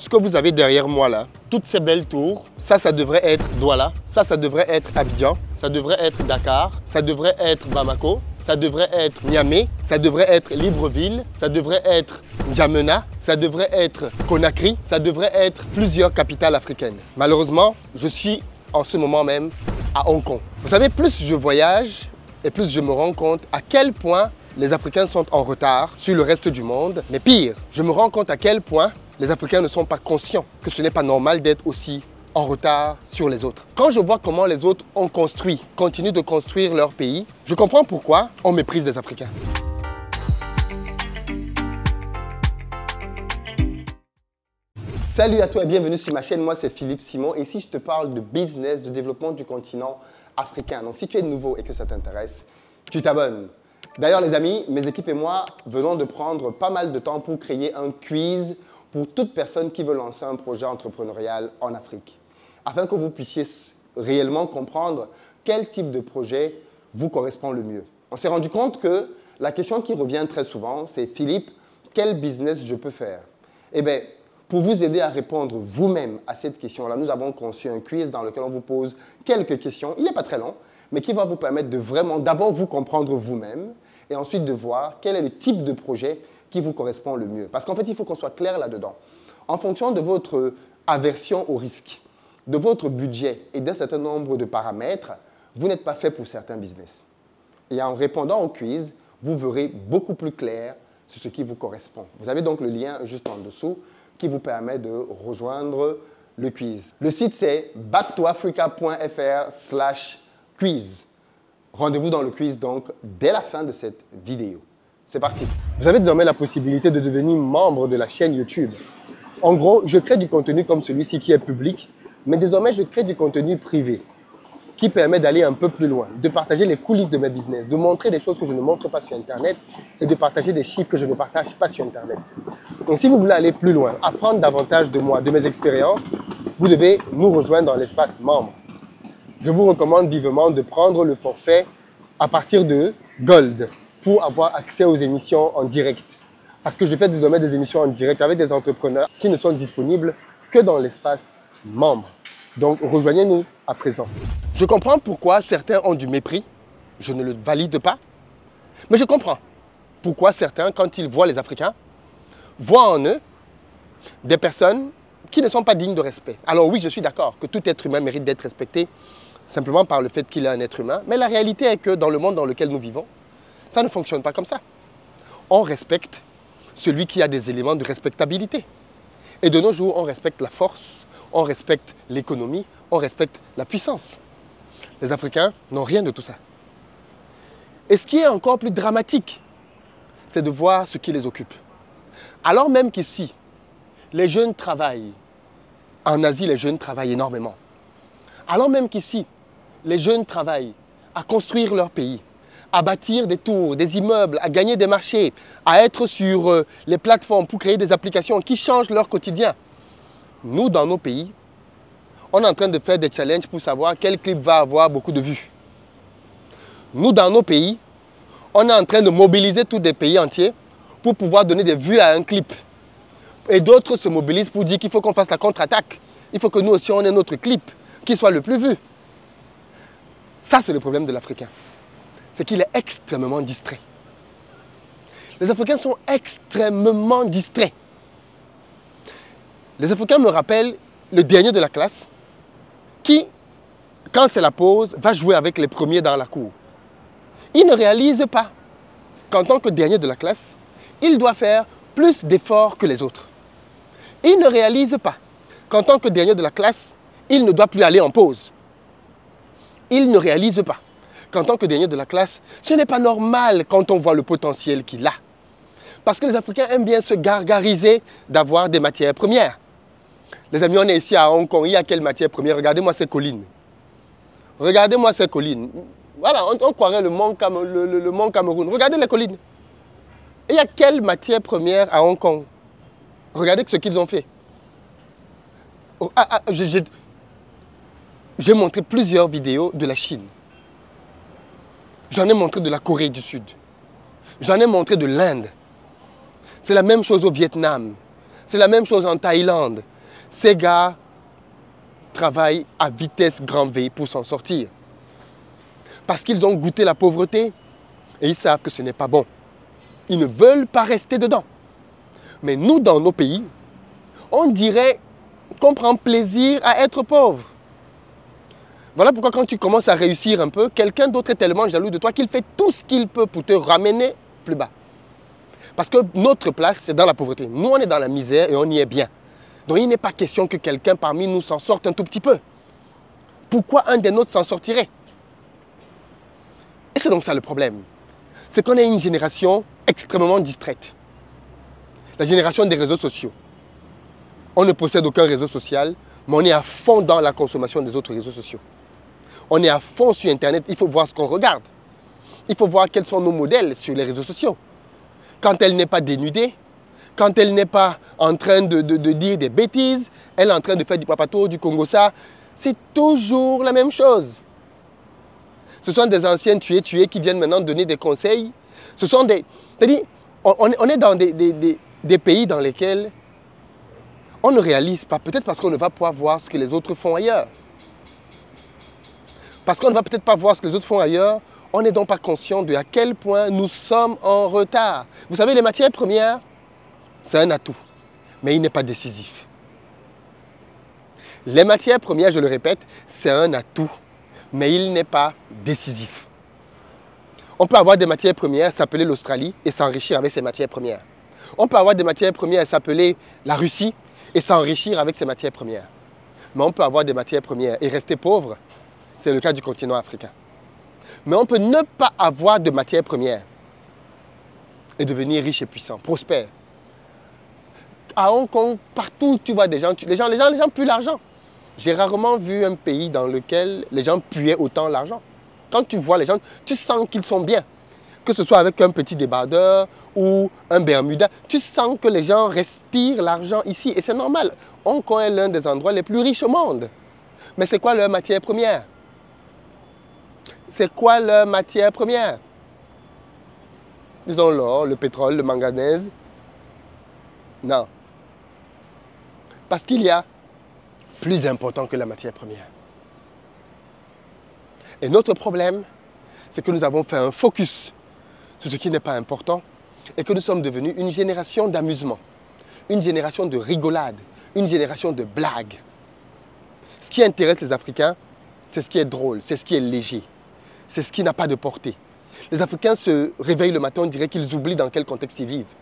Ce que vous avez derrière moi là, toutes ces belles tours, ça devrait être Douala, ça devrait être Abidjan, ça devrait être Dakar, ça devrait être Bamako, ça devrait être Niamey, ça devrait être Libreville, ça devrait être N'Djamena, ça devrait être Conakry, ça devrait être plusieurs capitales africaines. Malheureusement, je suis en ce moment même à Hong Kong. Vous savez, plus je voyage et plus je me rends compte à quel point les Africains sont en retard sur le reste du monde. Mais pire, je me rends compte à quel point les Africains ne sont pas conscients que ce n'est pas normal d'être aussi en retard sur les autres. Quand je vois comment les autres ont construit, continuent de construire leur pays, je comprends pourquoi on méprise les Africains. Salut à toi et bienvenue sur ma chaîne, moi c'est Philippe Simon et ici je te parle de business, de développement du continent africain. Donc si tu es nouveau et que ça t'intéresse, tu t'abonnes. D'ailleurs les amis, mes équipes et moi venons de prendre pas mal de temps pour créer un quiz pour toute personne qui veut lancer un projet entrepreneurial en Afrique, afin que vous puissiez réellement comprendre quel type de projet vous correspond le mieux. On s'est rendu compte que la question qui revient très souvent, c'est « Philippe, quel business je peux faire ?» Eh bien, pour vous aider à répondre vous-même à cette question-là, nous avons conçu un quiz dans lequel on vous pose quelques questions. Il n'est pas très long, mais qui va vous permettre de vraiment d'abord vous comprendre vous-même et ensuite de voir quel est le type de projet qui vous correspond le mieux. Parce qu'en fait, il faut qu'on soit clair là-dedans. En fonction de votre aversion au risque, de votre budget et d'un certain nombre de paramètres, vous n'êtes pas fait pour certains business. Et en répondant au quiz, vous verrez beaucoup plus clair sur ce qui vous correspond. Vous avez donc le lien juste en dessous qui vous permet de rejoindre le quiz. Le site, c'est backtoafrica.fr/quiz. Rendez-vous dans le quiz donc dès la fin de cette vidéo. C'est parti. Vous avez désormais la possibilité de devenir membre de la chaîne YouTube. En gros, je crée du contenu comme celui-ci qui est public, mais désormais, je crée du contenu privé qui permet d'aller un peu plus loin, de partager les coulisses de mes business, de montrer des choses que je ne montre pas sur Internet et de partager des chiffres que je ne partage pas sur Internet. Donc, si vous voulez aller plus loin, apprendre davantage de moi, de mes expériences, vous devez nous rejoindre dans l'espace membre. Je vous recommande vivement de prendre le forfait à partir de Gold pour avoir accès aux émissions en direct. Parce que je fais désormais des émissions en direct avec des entrepreneurs qui ne sont disponibles que dans l'espace membre. Donc, rejoignez-nous à présent. Je comprends pourquoi certains ont du mépris. Je ne le valide pas. Mais je comprends pourquoi certains, quand ils voient les Africains, voient en eux des personnes qui ne sont pas dignes de respect. Alors oui, je suis d'accord que tout être humain mérite d'être respecté simplement par le fait qu'il est un être humain. Mais la réalité est que dans le monde dans lequel nous vivons, ça ne fonctionne pas comme ça. On respecte celui qui a des éléments de respectabilité. Et de nos jours, on respecte la force, on respecte l'économie, on respecte la puissance. Les Africains n'ont rien de tout ça. Et ce qui est encore plus dramatique, c'est de voir ce qui les occupe. Alors même qu'ici, les jeunes travaillent. En Asie, les jeunes travaillent énormément. Alors même qu'ici, les jeunes travaillent à construire leur pays, à bâtir des tours, des immeubles, à gagner des marchés, à être sur les plateformes pour créer des applications qui changent leur quotidien. Nous, dans nos pays, on est en train de faire des challenges pour savoir quel clip va avoir beaucoup de vues. Nous, dans nos pays, on est en train de mobiliser tous des pays entiers pour pouvoir donner des vues à un clip. Et d'autres se mobilisent pour dire qu'il faut qu'on fasse la contre-attaque. Il faut que nous aussi, on ait notre clip qui soit le plus vu. Ça, c'est le problème de l'Africain. C'est qu'il est extrêmement distrait. Les Africains sont extrêmement distraits. Les Africains me rappellent le dernier de la classe qui, quand c'est la pause, va jouer avec les premiers dans la cour. Il ne réalise pas qu'en tant que dernier de la classe, il doit faire plus d'efforts que les autres. Il ne réalise pas qu'en tant que dernier de la classe, il ne doit plus aller en pause. Il ne réalise pas qu'en tant que dernier de la classe, ce n'est pas normal quand on voit le potentiel qu'il a. Parce que les Africains aiment bien se gargariser d'avoir des matières premières. Les amis, on est ici à Hong Kong, il y a quelle matière première? Regardez-moi ces collines. Regardez-moi ces collines. Voilà, on croirait le mont Cameroun. Regardez les collines. Et il y a quelle matière première à Hong Kong? Regardez ce qu'ils ont fait. J'ai montré plusieurs vidéos de la Chine. J'en ai montré de la Corée du Sud. J'en ai montré de l'Inde. C'est la même chose au Vietnam. C'est la même chose en Thaïlande. Ces gars travaillent à vitesse grand V pour s'en sortir. Parce qu'ils ont goûté la pauvreté et ils savent que ce n'est pas bon. Ils ne veulent pas rester dedans. Mais nous, dans nos pays, on dirait qu'on prend plaisir à être pauvre. Voilà pourquoi quand tu commences à réussir un peu, quelqu'un d'autre est tellement jaloux de toi qu'il fait tout ce qu'il peut pour te ramener plus bas. Parce que notre place, c'est dans la pauvreté. Nous, on est dans la misère et on y est bien. Donc, il n'est pas question que quelqu'un parmi nous s'en sorte un tout petit peu. Pourquoi un des nôtres s'en sortirait? Et c'est donc ça le problème. C'est qu'on est une génération extrêmement distraite. La génération des réseaux sociaux. On ne possède aucun réseau social, mais on est à fond dans la consommation des autres réseaux sociaux. On est à fond sur Internet, il faut voir ce qu'on regarde. Il faut voir quels sont nos modèles sur les réseaux sociaux. Quand elle n'est pas dénudée, quand elle n'est pas en train de dire des bêtises, elle est en train de faire du papato, du congossa, c'est toujours la même chose. Ce sont des anciens tués qui viennent maintenant donner des conseils. Ce sont des... C'est-à-dire, on est dans des pays dans lesquels on ne réalise pas, peut-être parce qu'on ne va pas voir ce que les autres font ailleurs. Parce qu'on ne va peut-être pas voir ce que les autres font ailleurs, on n'est donc pas conscient de à quel point nous sommes en retard. Vous savez, les matières premières, c'est un atout, mais il n'est pas décisif. Les matières premières, je le répète, c'est un atout, mais il n'est pas décisif. On peut avoir des matières premières, s'appeler l'Australie et s'enrichir avec ces matières premières. On peut avoir des matières premières, s'appeler la Russie et s'enrichir avec ces matières premières. Mais on peut avoir des matières premières et rester pauvre. C'est le cas du continent africain. Mais on peut ne pas avoir de matières premières et devenir riche et puissant, prospère. À Hong Kong, partout où tu vois des gens, les gens puent l'argent. J'ai rarement vu un pays dans lequel les gens puaient autant l'argent. Quand tu vois les gens, tu sens qu'ils sont bien. Que ce soit avec un petit débardeur ou un Bermuda, tu sens que les gens respirent l'argent ici. Et c'est normal. Hong Kong est l'un des endroits les plus riches au monde. Mais c'est quoi leur matière première? C'est quoi leur matière première? Disons l'or, le pétrole, le manganèse. Non. Parce qu'il y a plus important que la matière première. Et notre problème, c'est que nous avons fait un focus sur ce qui n'est pas important et que nous sommes devenus une génération d'amusement, une génération de rigolade, une génération de blagues. Ce qui intéresse les Africains, c'est ce qui est drôle, c'est ce qui est léger, c'est ce qui n'a pas de portée. Les Africains se réveillent le matin, on dirait qu'ils oublient dans quel contexte ils vivent.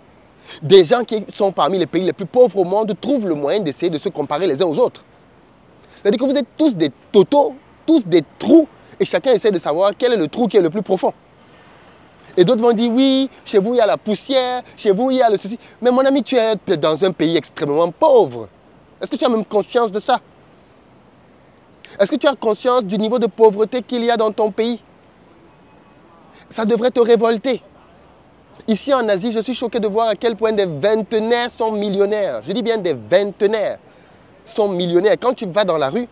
Des gens qui sont parmi les pays les plus pauvres au monde trouvent le moyen d'essayer de se comparer les uns aux autres. C'est-à-dire que vous êtes tous des totos, tous des trous, et chacun essaie de savoir quel est le trou qui est le plus profond. Et d'autres vont dire, oui, chez vous il y a la poussière, chez vous il y a le ceci. Mais mon ami, tu es dans un pays extrêmement pauvre. Est-ce que tu as même conscience de ça? Est-ce que tu as conscience du niveau de pauvreté qu'il y a dans ton pays? Ça devrait te révolter. Ici en Asie, je suis choqué de voir à quel point des vingtenaires sont millionnaires. Je dis bien des vingtenaires sont millionnaires. Quand tu vas dans la rue,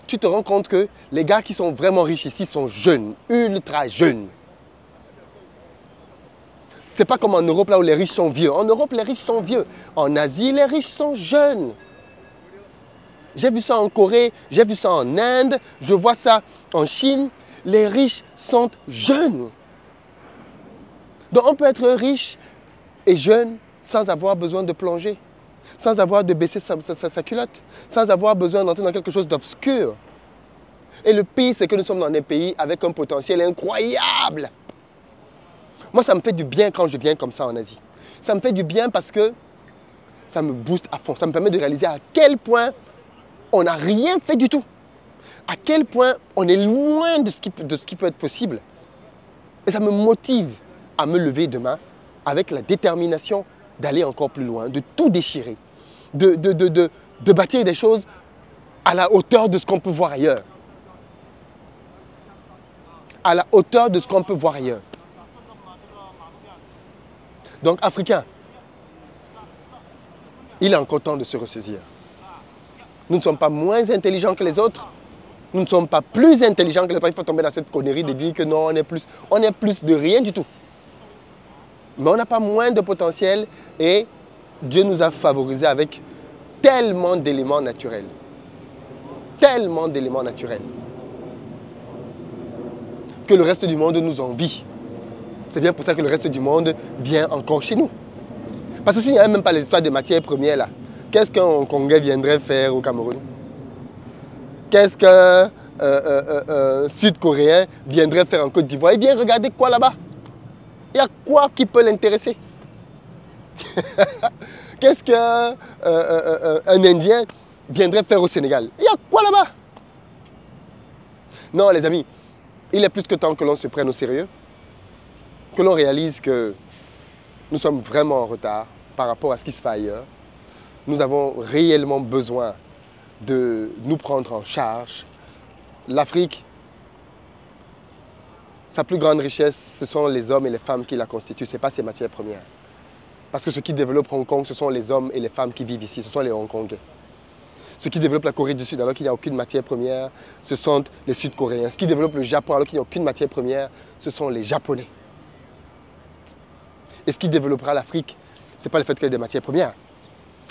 tu te rends compte que les gars qui sont vraiment riches ici sont jeunes, ultra jeunes. C'est pas comme en Europe là où les riches sont vieux. En Europe, les riches sont vieux. En Asie, les riches sont jeunes. J'ai vu ça en Corée, j'ai vu ça en Inde, je vois ça en Chine. Les riches sont jeunes. Donc on peut être riche et jeune sans avoir besoin de plonger, sans avoir de baisser sa culotte, sans avoir besoin d'entrer dans quelque chose d'obscur. Et le pire, c'est que nous sommes dans des pays avec un potentiel incroyable. Moi, ça me fait du bien quand je viens comme ça en Asie. Ça me fait du bien parce que ça me booste à fond. Ça me permet de réaliser à quel point on n'a rien fait du tout. À quel point on est loin de ce qui peut être possible. Et ça me motive à me lever demain avec la détermination d'aller encore plus loin, de tout déchirer, de bâtir des choses à la hauteur de ce qu'on peut voir ailleurs. À la hauteur de ce qu'on peut voir ailleurs. Donc, Africains, il est encore temps de se ressaisir. Nous ne sommes pas moins intelligents que les autres. Nous ne sommes pas plus intelligents que les autres. Il faut tomber dans cette connerie de dire que non, on est plus de rien du tout. Mais on n'a pas moins de potentiel et Dieu nous a favorisés avec tellement d'éléments naturels. Tellement d'éléments naturels. Que le reste du monde nous envie. C'est bien pour ça que le reste du monde vient encore chez nous. Parce que s'il n'y avait même pas les histoires de matières premières là, qu'est-ce qu'un Hongkongais viendrait faire au Cameroun? Qu'est-ce qu'un Sud-Coréen viendrait faire en Côte d'Ivoire? Il vient regarder quoi là-bas? Il y a quoi qui peut l'intéresser? Qu'est-ce qu'un Indien viendrait faire au Sénégal? Il y a quoi là-bas? Non les amis, il est plus que temps que l'on se prenne au sérieux, que l'on réalise que nous sommes vraiment en retard par rapport à ce qui se fait ailleurs. Nous avons réellement besoin de nous prendre en charge. L'Afrique, sa plus grande richesse, ce sont les hommes et les femmes qui la constituent, ce n'est pas ses matières premières. Parce que ce qui développe Hong Kong, ce sont les hommes et les femmes qui vivent ici, ce sont les Hongkongais. Ce qui développe la Corée du Sud alors qu'il n'y a aucune matière première, ce sont les Sud-Coréens. Ce qui développe le Japon alors qu'il n'y a aucune matière première, ce sont les Japonais. Et ce qui développera l'Afrique, ce n'est pas le fait qu'il y ait des matières premières,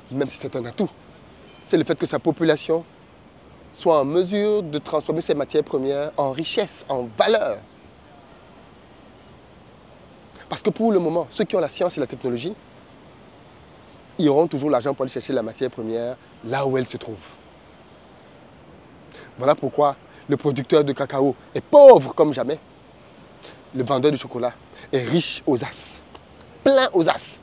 même si c'est un atout. C'est le fait que sa population soit en mesure de transformer ces matières premières en richesse, en valeur. Parce que pour le moment, ceux qui ont la science et la technologie, ils auront toujours l'argent pour aller chercher la matière première là où elle se trouve. Voilà pourquoi le producteur de cacao est pauvre comme jamais. Le vendeur de chocolat est riche aux as. Plein aux as.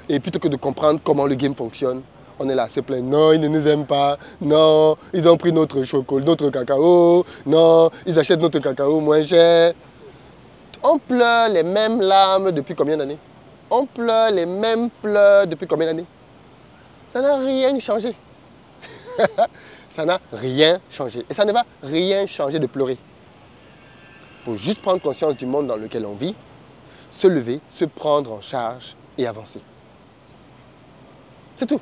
Et plutôt que de comprendre comment le game fonctionne, on est là, c'est plein. Non, ils ne nous aiment pas. Non, ils ont pris notre chocolat, notre cacao. Non, ils achètent notre cacao moins cher. On pleure les mêmes larmes depuis combien d'années? On pleure les mêmes pleurs depuis combien d'années? Ça n'a rien changé. Ça n'a rien changé. Et ça ne va rien changer de pleurer. Il faut juste prendre conscience du monde dans lequel on vit, se lever, se prendre en charge et avancer. C'est tout.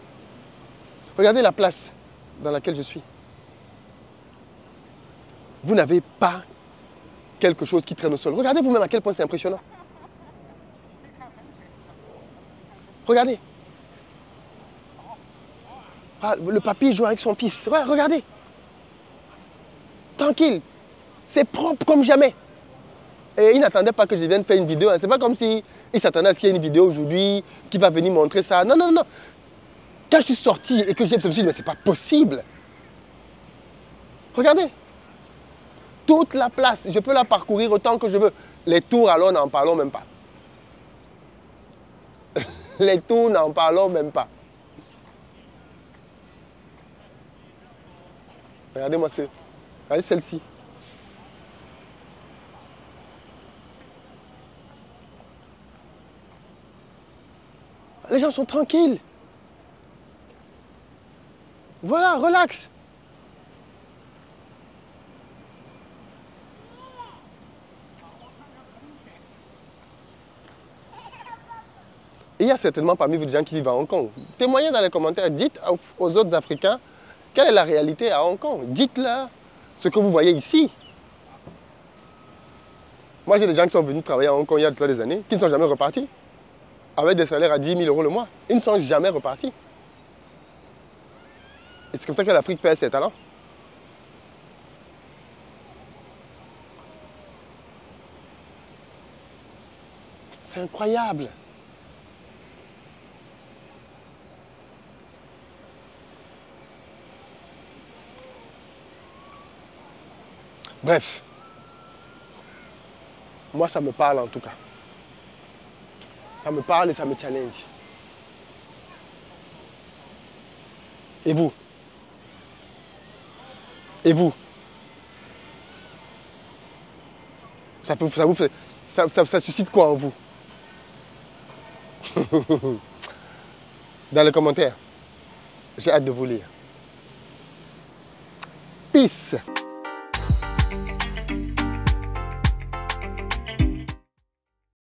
Regardez la place dans laquelle je suis. Vous n'avez pas quelque chose qui traîne au sol. Regardez vous-même à quel point c'est impressionnant. Regardez. Ah, le papy joue avec son fils. Ouais, regardez. Tranquille. C'est propre comme jamais. Et il n'attendait pas que je vienne faire une vidéo. C'est pas comme s'il s'attendait à ce qu'il y ait une vidéo aujourd'hui qui va venir montrer ça. Non, non, non. Quand je suis sorti et que j'ai je me suis dit, mais c'est pas possible. Regardez. Toute la place, je peux la parcourir autant que je veux. Les tours, alors, n'en parlons même pas. Les tours, n'en parlons même pas. Regardez-moi ça. Regardez celle-ci. Les gens sont tranquilles. Voilà, relax. Et il y a certainement parmi vous des gens qui vivent à Hong Kong. Témoignez dans les commentaires, dites aux autres Africains quelle est la réalité à Hong Kong. Dites-leur ce que vous voyez ici. Moi, j'ai des gens qui sont venus travailler à Hong Kong il y a de cela des années, qui ne sont jamais repartis. Avec des salaires à 10 000 € le mois. Ils ne sont jamais repartis. Et c'est comme ça que l'Afrique perd ses talents. C'est incroyable. Bref, moi ça me parle en tout cas. Ça me parle et ça me challenge. Et vous? Et vous? Ça suscite quoi en vous? Dans les commentaires. J'ai hâte de vous lire. Peace.